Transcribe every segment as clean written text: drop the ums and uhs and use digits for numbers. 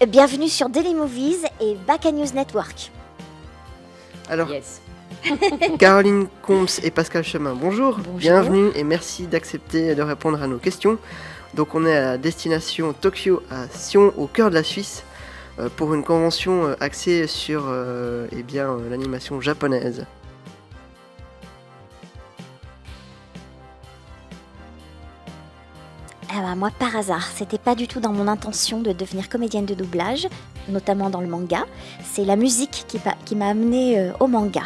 Bienvenue sur Daily Movies et Baca News Network. Alors, Yes. Caroline Combs et Pascal Chemin, bonjour. Bonjour. Bienvenue et merci d'accepter de répondre à nos questions. Donc on est à la destination Tokyo à Sion, au cœur de la Suisse, pour une convention axée sur l'animation japonaise. Ah bah, moi, par hasard, c'était pas du tout dans mon intention de devenir comédienne de doublage, notamment dans le manga. C'est la musique qui m'a amenée au manga.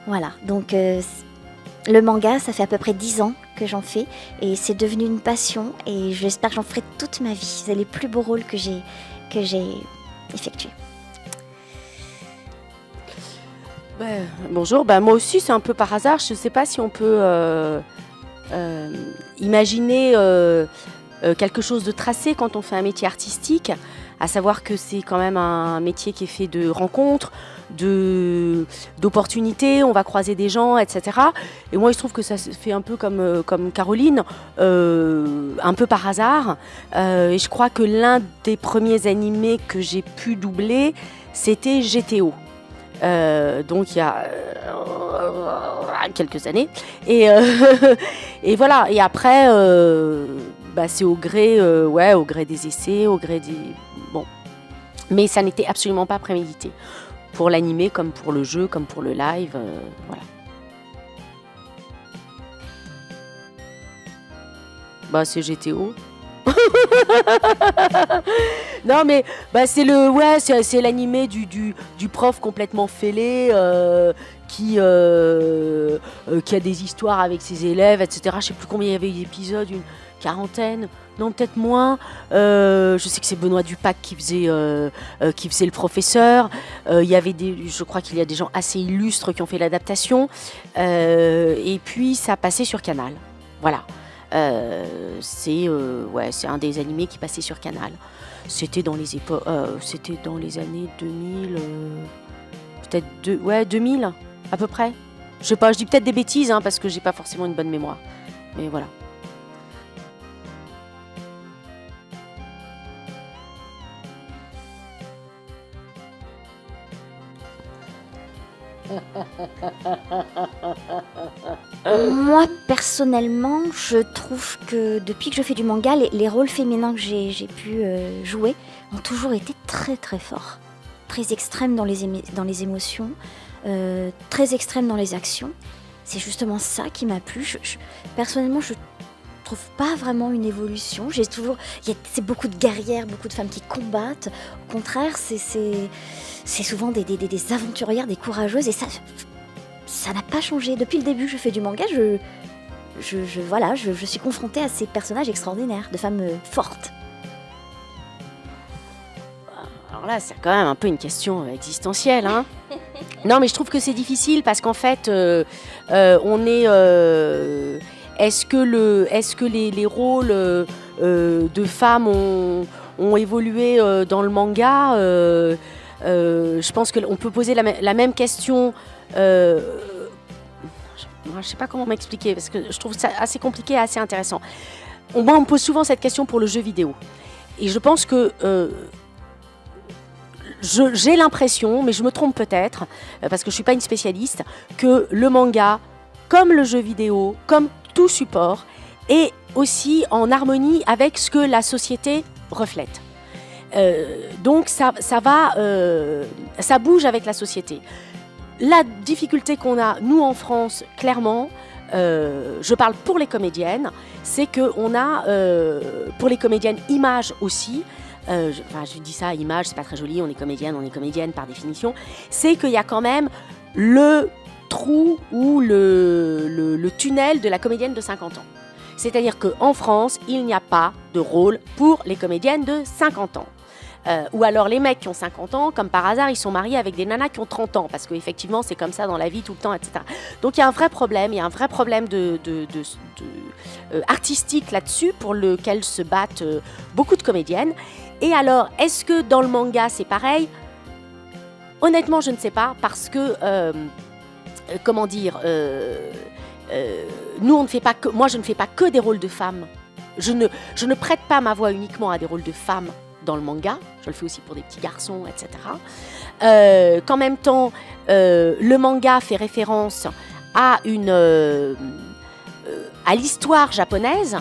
Voilà, donc le manga, ça fait à peu près 10 ans que j'en fais et c'est devenu une passion et j'espère que j'en ferai toute ma vie. C'est les plus beaux rôles que j'ai effectués. Bonjour, moi aussi c'est un peu par hasard. Je ne sais pas si on peut imaginer quelque chose de tracé quand on fait un métier artistique, à savoir que c'est quand même un métier qui est fait de rencontres, d'opportunités, on va croiser des gens, etc. Et moi, il se trouve que ça se fait un peu comme Caroline, un peu par hasard. Et je crois que l'un des premiers animés que j'ai pu doubler, c'était GTO. Donc il y a quelques années. Et, et voilà. Et après, c'est au gré des essais, au gré des... Bon. Mais ça n'était absolument pas prémédité. Pour l'animé, comme pour le jeu, comme pour le live, voilà. C'est GTO. Non mais c'est l'animé du prof complètement fêlé qui a des histoires avec ses élèves, etc. Je sais plus combien il y avait d'épisodes, une quarantaine, non peut-être moins. Je sais que c'est Benoît Dupac qui faisait le professeur. Je crois qu'il y a des gens assez illustres qui ont fait l'adaptation. Et puis ça passait sur Canal. Voilà. C'est un des animés qui passait sur Canal. C'était dans les années 2000, peut-être 2000 à peu près. Je sais pas, je dis peut-être des bêtises parce que j'ai pas forcément une bonne mémoire. Mais voilà. Moi, personnellement, je trouve que depuis que je fais du manga, les rôles féminins que j'ai pu jouer ont toujours été très très forts. Très extrêmes dans les émotions, très extrêmes dans les actions. C'est justement ça qui m'a plu. Personnellement, je trouve pas vraiment une évolution. C'est beaucoup de guerrières, beaucoup de femmes qui combattent. Au contraire, c'est souvent des aventurières, des courageuses, et ça n'a pas changé. Depuis le début que je fais du manga, je suis confrontée à ces personnages extraordinaires, de femmes fortes. Alors là, c'est quand même un peu une question existentielle, hein. Non, mais je trouve que c'est difficile parce qu'en fait, on est... est-ce que les rôles de femmes ont évolué dans le manga je pense qu'on peut poser la même question. Je ne sais pas comment m'expliquer parce que je trouve ça assez compliqué et assez intéressant. Moi, on me pose souvent cette question pour le jeu vidéo. Et je pense que j'ai l'impression, mais je me trompe peut-être, parce que je ne suis pas une spécialiste, que le manga, comme le jeu vidéo, comme tout support, est aussi en harmonie avec ce que la société reflète. Donc ça bouge avec la société. La difficulté qu'on a, nous en France, clairement, je parle pour les comédiennes, c'est qu'on a, pour les comédiennes, image aussi, je dis ça, image, c'est pas très joli, on est comédienne par définition, c'est qu'il y a quand même le trou ou le tunnel de la comédienne de 50 ans. C'est-à-dire qu'en France, il n'y a pas de rôle pour les comédiennes de 50 ans. Ou alors les mecs qui ont 50 ans, comme par hasard, ils sont mariés avec des nanas qui ont 30 ans, parce qu'effectivement, c'est comme ça dans la vie tout le temps, etc. Donc il y a un vrai problème, artistique là-dessus, pour lequel se battent beaucoup de comédiennes. Et alors, est-ce que dans le manga, c'est pareil ? Honnêtement, je ne sais pas, parce que, moi, je ne fais pas que des rôles de femmes. Je ne prête pas ma voix uniquement à des rôles de femmes dans le manga, je le fais aussi pour des petits garçons, etc. Qu'en même temps, le manga fait référence à à l'histoire japonaise,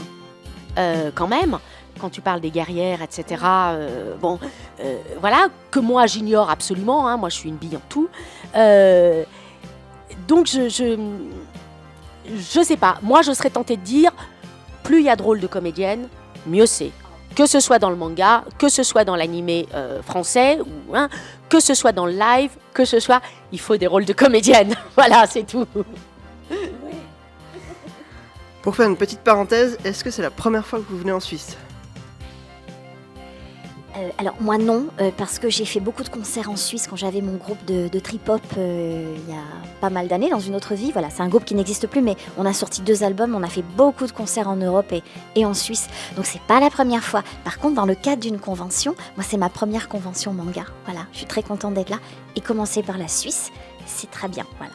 quand même, quand tu parles des guerrières, etc. Voilà, que moi j'ignore absolument, hein, moi je suis une bille en tout. Donc je sais pas, moi je serais tentée de dire, plus il y a de rôles de comédiennes, mieux c'est. Que ce soit dans le manga, que ce soit dans l'animé français, que ce soit dans le live, que ce soit, il faut des rôles de comédiennes. Voilà, c'est tout. Pour faire une petite parenthèse, est-ce que c'est la première fois que vous venez en Suisse ? Alors moi non, parce que j'ai fait beaucoup de concerts en Suisse quand j'avais mon groupe de trip-hop il y a pas mal d'années, dans une autre vie. Voilà, c'est un groupe qui n'existe plus, mais on a sorti 2 albums, on a fait beaucoup de concerts en Europe et en Suisse. Donc c'est pas la première fois. Par contre, dans le cadre d'une convention, moi c'est ma première convention manga. Voilà, je suis très contente d'être là. Et commencer par la Suisse, c'est très bien. Voilà.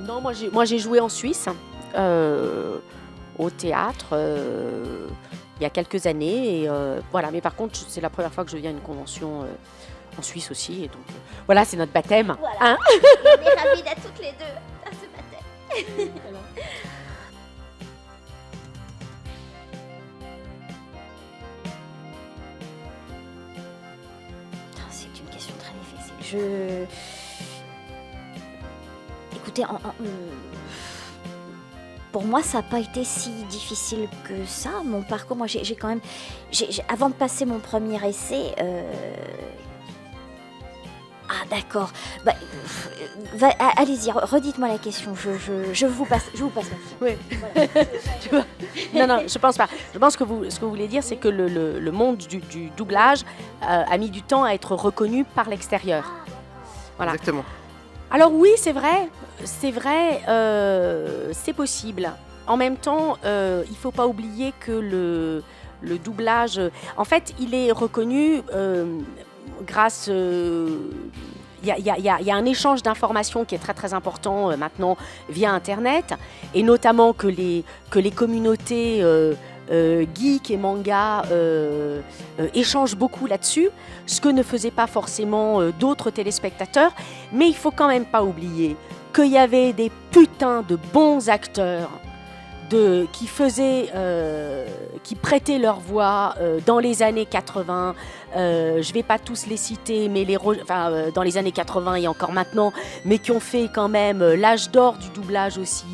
Non, moi j'ai joué en Suisse, au théâtre. Il y a quelques années, et voilà. Mais par contre, c'est la première fois que je viens à une convention en Suisse aussi, et donc voilà, c'est notre baptême. Voilà. Hein. On est ravis d'être toutes les deux à ce baptême. C'est une question très difficile. Écoutez, pour moi, ça n'a pas été si difficile que ça. Mon parcours, moi, j'ai quand même... avant de passer mon premier essai... Ah, d'accord. Bah, allez-y, redites-moi la question. Je vous passe la question. Oui. Voilà. Non, je pense pas. Je pense que ce que vous voulez dire, c'est que le monde du doublage a mis du temps à être reconnu par l'extérieur. Voilà. Exactement. Alors oui, c'est vrai, c'est possible. En même temps, il ne faut pas oublier que le doublage, en fait, il est reconnu grâce... Il y a un échange d'informations qui est très très important maintenant via Internet, et notamment que les communautés geek et manga échangent beaucoup là-dessus, ce que ne faisaient pas forcément d'autres téléspectateurs. Mais il faut quand même pas oublier qu'il y avait des putains de bons acteurs qui prêtaient leur voix dans les années 80. Je vais pas tous les citer, mais dans les années 80 et encore maintenant, mais qui ont fait quand même l'âge d'or du doublage aussi,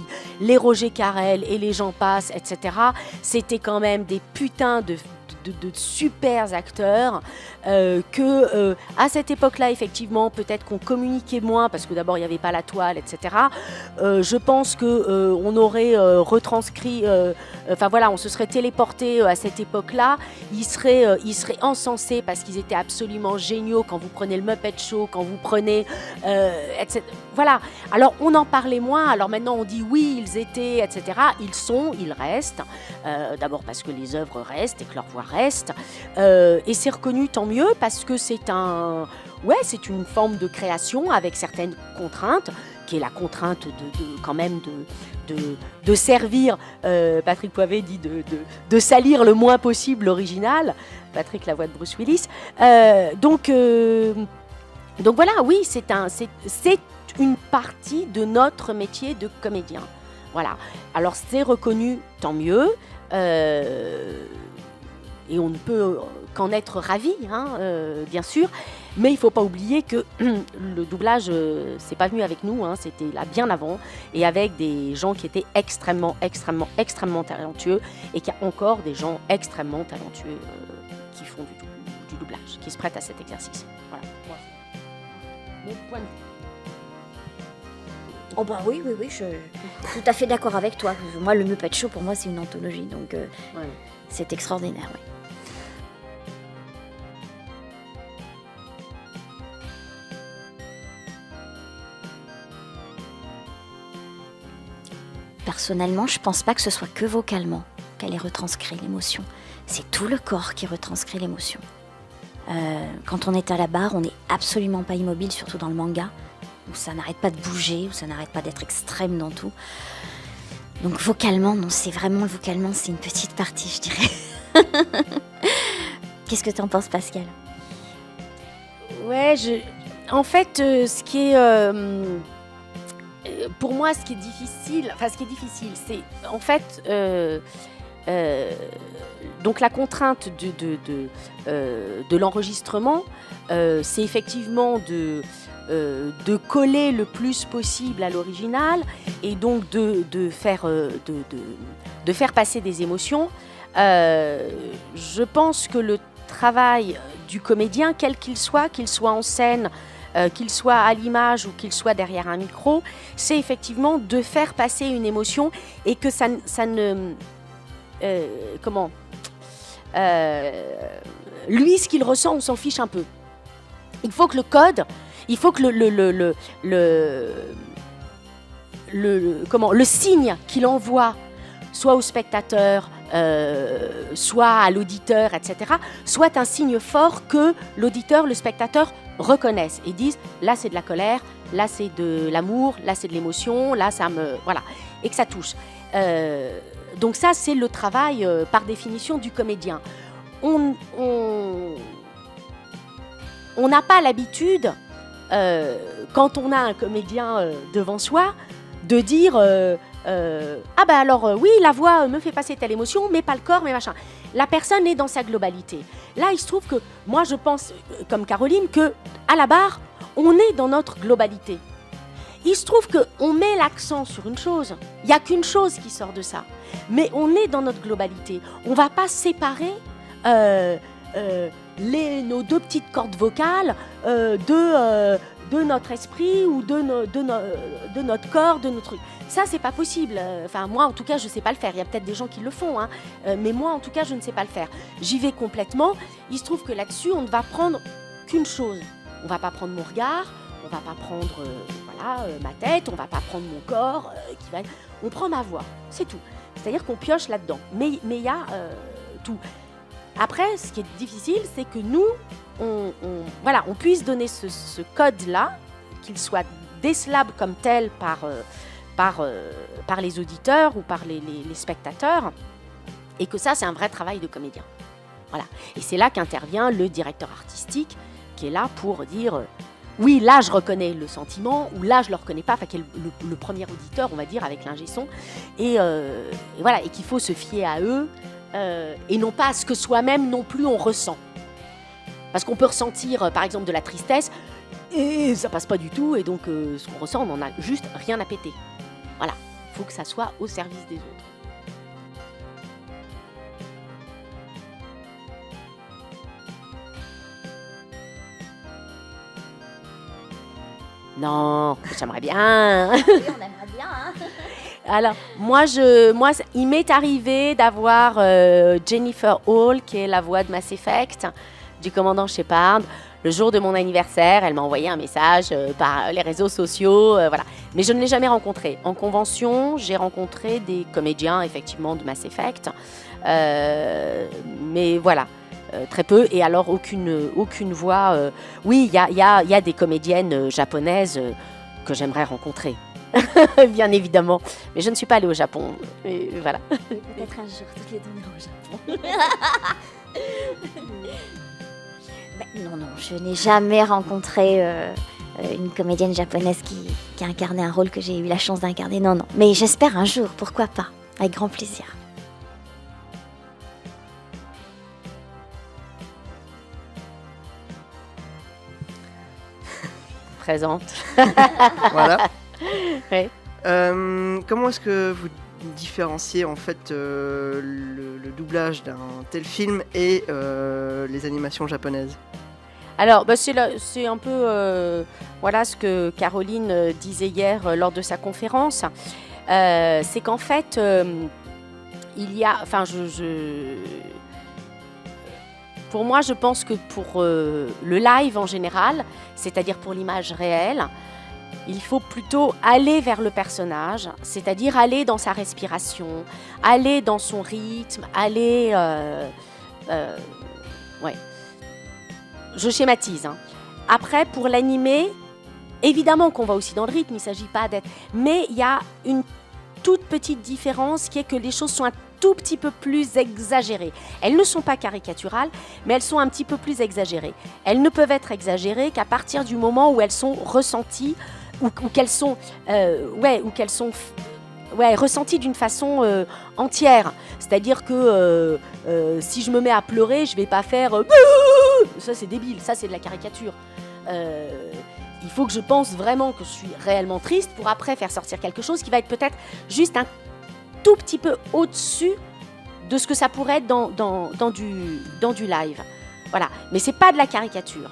les Roger Carrel et les j'en passe, etc. C'était quand même des putains de super acteurs à cette époque-là, effectivement, peut-être qu'on communiquait moins parce que d'abord il n'y avait pas la toile, etc. Je pense que on aurait retranscrit, on se serait téléporté à cette époque-là. Ils seraient encensés parce qu'ils étaient absolument géniaux. Quand vous prenez le Muppet Show, quand vous prenez, etc. Voilà. Alors on en parlait moins. Alors maintenant on dit oui, ils étaient, etc. Ils restent. D'abord parce que les œuvres restent et que leur voix reste. Et c'est reconnu, tant mieux, parce que c'est une forme de création avec certaines contraintes, qui est la contrainte de servir, Patrick Poivet dit de salir le moins possible l'original, Patrick la voix de Bruce Willis. Donc voilà, oui, c'est une partie de notre métier de comédien. Voilà. Alors c'est reconnu, tant mieux. Et on ne peut qu'en être ravi, bien sûr. Mais il ne faut pas oublier que le doublage, c'est pas venu avec nous, c'était là bien avant, et avec des gens qui étaient extrêmement, extrêmement, extrêmement talentueux, et qu'il y a encore des gens extrêmement talentueux qui font du doublage, qui se prêtent à cet exercice. Voilà. Mon point de vue. Oh bah oui, je suis tout à fait d'accord avec toi. Moi, le Muppet Show, pour moi, c'est une anthologie, donc c'est extraordinaire, oui. Personnellement, je pense pas que ce soit que vocalement qu'elle ait retranscrit l'émotion. C'est tout le corps qui retranscrit l'émotion. Quand on est à la barre, on n'est absolument pas immobile, surtout dans le manga, où ça n'arrête pas de bouger, où ça n'arrête pas d'être extrême dans tout. Donc vocalement, non, c'est vraiment vocalement, c'est une petite partie, je dirais. Qu'est-ce que t'en penses, Pascal? Ouais, en fait, ce qui est pour moi, ce qui est difficile, c'est en fait donc la contrainte de l'enregistrement, c'est effectivement de coller le plus possible à l'original et donc de faire passer des émotions. Je pense que le travail du comédien, quel qu'il soit en scène, qu'il soit à l'image ou qu'il soit derrière un micro, c'est effectivement de faire passer une émotion et que ça ne... lui, ce qu'il ressent, on s'en fiche un peu. Il faut que le code, il faut que le signe qu'il envoie, soit au spectateur, soit à l'auditeur, etc., soit un signe fort que l'auditeur, le spectateur reconnaissent et disent là c'est de la colère, là c'est de l'amour, là c'est de l'émotion, là ça me... Voilà, et que ça touche. Donc ça c'est le travail par définition du comédien. On n'a pas l'habitude, quand on a un comédien devant soi, de dire ah ben alors oui, la voix me fait passer telle émotion, mais pas le corps, mais machin. La personne est dans sa globalité. Là, il se trouve que moi, je pense, comme Caroline, que à la barre, on est dans notre globalité. Il se trouve qu'on met l'accent sur une chose. Il n'y a qu'une chose qui sort de ça. Mais on est dans notre globalité. On ne va pas séparer nos deux petites cordes vocales de notre esprit ou de notre corps, de notre truc. Ça, c'est pas possible. Enfin, moi, en tout cas, je sais pas le faire. Il y a peut-être des gens qui le font, hein. Mais moi, en tout cas, je ne sais pas le faire. J'y vais complètement. Il se trouve que là-dessus, on ne va prendre qu'une chose. On va pas prendre mon regard, on va pas prendre ma tête, on va pas prendre mon corps. On prend ma voix, c'est tout. C'est-à-dire qu'on pioche là-dedans. Mais il y a tout. Après, ce qui est difficile, c'est que nous, on puisse donner ce code-là, qu'il soit décelable comme tel par les auditeurs ou par les spectateurs, et que ça, c'est un vrai travail de comédien. Voilà. Et c'est là qu'intervient le directeur artistique, qui est là pour dire oui, là, je reconnais le sentiment, ou là, je ne le reconnais pas, enfin, qui est le premier auditeur, on va dire, avec l'ingé son, et voilà, et qu'il faut se fier à eux, et non pas à ce que soi-même non plus on ressent. Parce qu'on peut ressentir, par exemple, de la tristesse, et ça passe pas du tout, et donc ce qu'on ressent, on n'en a juste rien à péter. Voilà, il faut que ça soit au service des autres. Non, j'aimerais bien. Oui, on aimerait bien, hein. Alors, moi, il m'est arrivé d'avoir Jennifer Hall, qui est la voix de Mass Effect, du commandant Shepard. Le jour de mon anniversaire, elle m'a envoyé un message par les réseaux sociaux, voilà. Mais je ne l'ai jamais rencontrée. En convention, j'ai rencontré des comédiens, effectivement, de Mass Effect. Mais voilà, très peu. Et alors, aucune voix. Oui, il y a des comédiennes japonaises que j'aimerais rencontrer. Bien évidemment. Mais je ne suis pas allée au Japon. Et voilà. Peut-être un jour, toutes les deux, on ira au Japon. Non, je n'ai jamais rencontré une comédienne japonaise qui a incarné un rôle que j'ai eu la chance d'incarner. Non. Mais j'espère un jour, pourquoi pas. Avec grand plaisir. Présente. Voilà. Oui. Comment est-ce que vous différencier en fait le doublage d'un tel film et les animations japonaises? Alors, c'est un peu voilà ce que Caroline disait hier lors de sa conférence. C'est qu'en fait, il y a... Enfin, pour moi, je pense que pour le live en général, c'est-à-dire pour l'image réelle, il faut plutôt aller vers le personnage, c'est-à-dire aller dans sa respiration, aller dans son rythme, aller... ouais. Je schématise, hein. Après, pour l'animé, évidemment qu'on va aussi dans le rythme, il ne s'agit pas d'être... Mais il y a une toute petite différence qui est que les choses sont tout petit peu plus exagérées. Elles ne sont pas caricaturales, mais elles sont un petit peu plus exagérées. Elles ne peuvent être exagérées qu'à partir du moment où elles sont ressenties ou qu'elles sont, ressenties d'une façon entière. C'est-à-dire que si je me mets à pleurer, je ne vais pas faire ça c'est débile, ça c'est de la caricature. Il faut que je pense vraiment que je suis réellement triste pour après faire sortir quelque chose qui va être peut-être juste un tout petit peu au-dessus de ce que ça pourrait être dans du live. Voilà. Mais c'est pas de la caricature.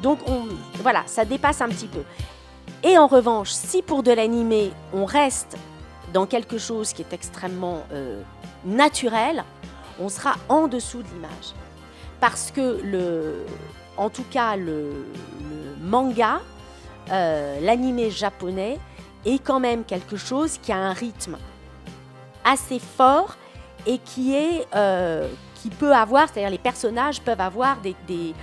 Donc voilà, ça dépasse un petit peu. Et en revanche, si pour de l'animé, on reste dans quelque chose qui est extrêmement naturel, on sera en dessous de l'image. Parce que en tout cas, le manga, l'animé japonais, est quand même quelque chose qui a un rythme assez fort et qui peut avoir, c'est-à-dire les personnages peuvent avoir des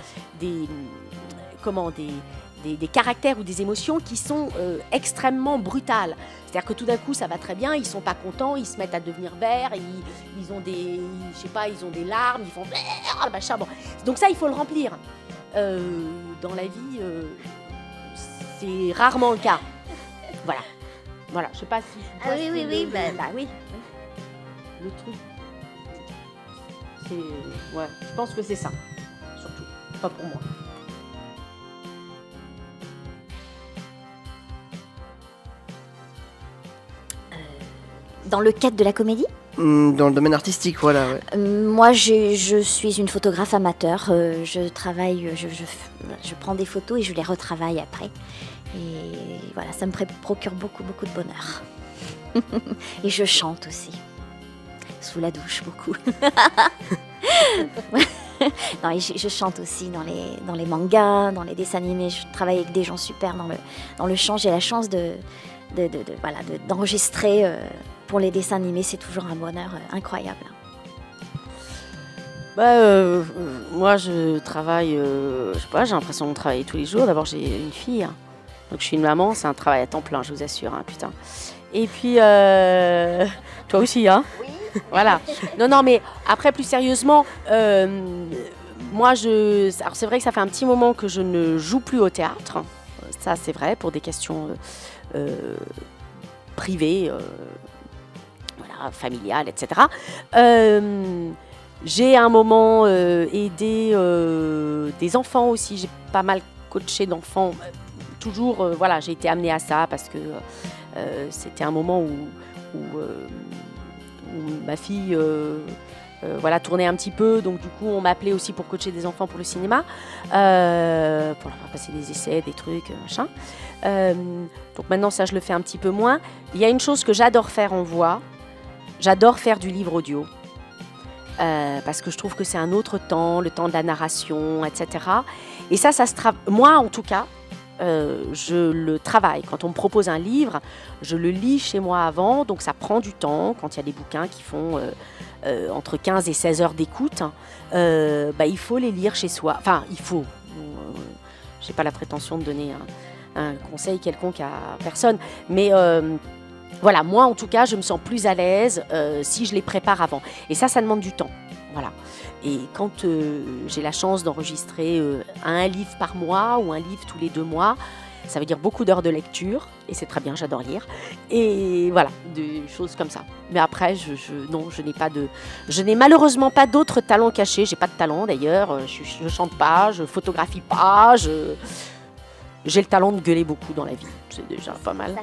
caractères ou des émotions qui sont extrêmement brutales. C'est-à-dire que tout d'un coup, ça va très bien, ils sont pas contents, ils se mettent à devenir verts, ils ont des larmes, ils font machin. Bon. Donc ça, il faut le remplir. Dans la vie, c'est rarement le cas. Voilà. Je sais pas si. Oui. Oui. Le truc. Je pense que c'est ça, surtout. Pas pour moi. Dans le cadre de la comédie ? Dans le domaine artistique, voilà. Ouais. Moi, je suis une photographe amateur. Je travaille, je prends des photos et je les retravaille après. Et voilà, ça me procure beaucoup de bonheur. Et je chante aussi. Sous la douche, beaucoup. Non, et je chante aussi dans les mangas, dans les dessins animés. Je travaille avec des gens super dans le chant. J'ai la chance d'enregistrer pour les dessins animés. C'est toujours un bonheur incroyable. Moi, je travaille, je sais pas, j'ai l'impression de travailler tous les jours. D'abord, j'ai une fille, hein. Donc je suis une maman, c'est un travail à temps plein, je vous assure, hein, putain. Et puis, toi aussi, hein ? Oui. Voilà. Non, mais après, plus sérieusement, moi, alors c'est vrai que ça fait un petit moment que je ne joue plus au théâtre. Ça, c'est vrai, pour des questions privées, familiales, etc. J'ai à un moment aidé des enfants aussi. J'ai pas mal coaché d'enfants. Toujours, j'ai été amenée à ça parce que c'était un moment où ma fille tournait un petit peu. Donc, du coup, on m'appelait aussi pour coacher des enfants pour le cinéma, pour leur faire passer des essais, des trucs, machin. Donc, maintenant, ça, je le fais un petit peu moins. Il y a une chose que j'adore faire en voix. J'adore faire du livre audio. Parce que je trouve que c'est un autre temps, le temps de la narration, etc. Et ça se travaille. Moi, en tout cas, je le travaille. Quand on me propose un livre, je le lis chez moi avant, donc ça prend du temps. Quand il y a des bouquins qui font entre 15 et 16 heures d'écoute, il faut les lire chez soi. Enfin, il faut. Je n'ai pas la prétention de donner un conseil quelconque à personne, mais moi en tout cas, je me sens plus à l'aise si je les prépare avant. Et ça demande du temps. Voilà. Et quand j'ai la chance d'enregistrer un livre par mois ou un livre tous les 2 mois, ça veut dire beaucoup d'heures de lecture, et c'est très bien, j'adore lire. Et voilà, des choses comme ça. Mais après, je n'ai malheureusement pas d'autres talents cachés. J'ai pas de talent d'ailleurs, je chante pas, je photographie pas, j'ai le talent de gueuler beaucoup dans la vie. C'est déjà pas mal. Non,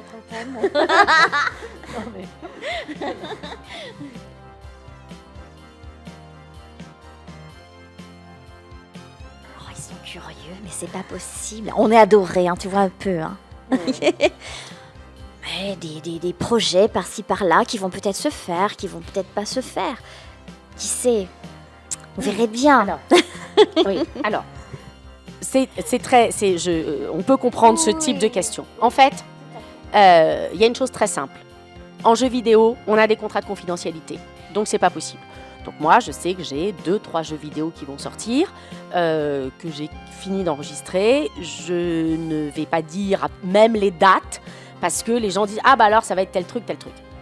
mais... Ils sont curieux, mais c'est pas possible. On est adorés, hein, tu vois un peu. Hein. Mais des projets par-ci par-là qui vont peut-être se faire, qui vont peut-être pas se faire. Qui sait ? On verrait bien. Alors, on peut comprendre ce type de question. En fait, il y a une chose très simple. En jeu vidéo, on a des contrats de confidentialité, donc c'est pas possible. Donc moi, je sais que j'ai 2-3 jeux vidéo qui vont sortir, que j'ai fini d'enregistrer. Je ne vais pas dire même les dates, parce que les gens disent « Ah bah alors, ça va être tel truc ».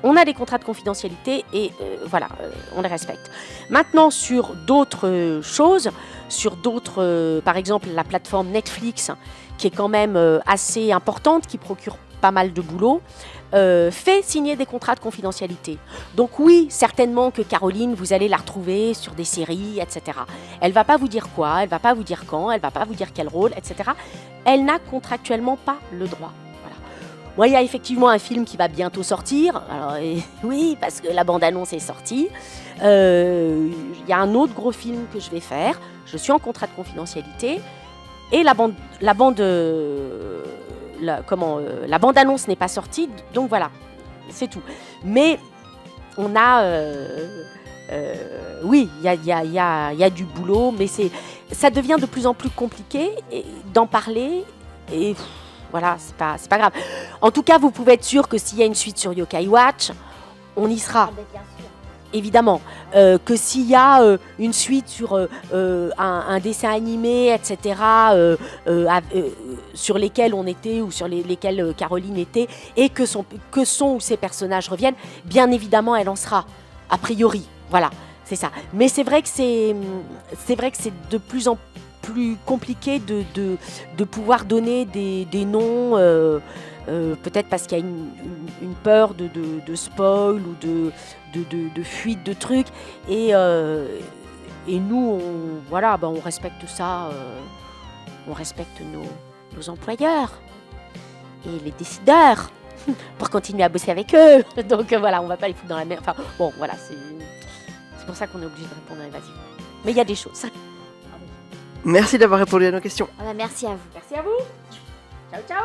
on a des contrats de confidentialité et voilà, on les respecte. Maintenant, sur d'autres choses, sur d'autres, par exemple la plateforme Netflix, qui est quand même assez importante, qui procure pas mal de boulot, fait signer des contrats de confidentialité. Donc oui, certainement que Caroline, vous allez la retrouver sur des séries, etc. Elle va pas vous dire quoi, elle va pas vous dire quand, elle va pas vous dire quel rôle, etc. Elle n'a contractuellement pas le droit. Voilà. Moi, il y a effectivement un film qui va bientôt sortir. Alors, oui, parce que la bande-annonce est sortie. Il y a un autre gros film que je vais faire. Je suis en contrat de confidentialité. Et la bande-annonce n'est pas sortie, donc voilà, c'est tout. Mais on a, oui, il y a du boulot, mais ça devient de plus en plus compliqué d'en parler et voilà, c'est pas grave. En tout cas, vous pouvez être sûr que s'il y a une suite sur Yokai Watch, on y sera. Évidemment, que s'il y a une suite sur un dessin animé, etc., sur lesquels on était ou sur lesquels Caroline était, et que son ou ses personnages reviennent, bien évidemment, elle en sera, a priori. Voilà, c'est ça. Mais c'est vrai que c'est de plus en plus compliqué de pouvoir donner des noms. Peut-être parce qu'il y a une peur de spoil ou de fuite de trucs et nous on respecte ça, on respecte nos employeurs et les décideurs pour continuer à bosser avec eux, donc voilà, on va pas les foutre dans la merde, enfin bon voilà, c'est pour ça qu'on est obligé de répondre à l'évasion, mais il y a des choses. Merci d'avoir répondu à nos questions. Merci à vous. Merci à vous, ciao ciao.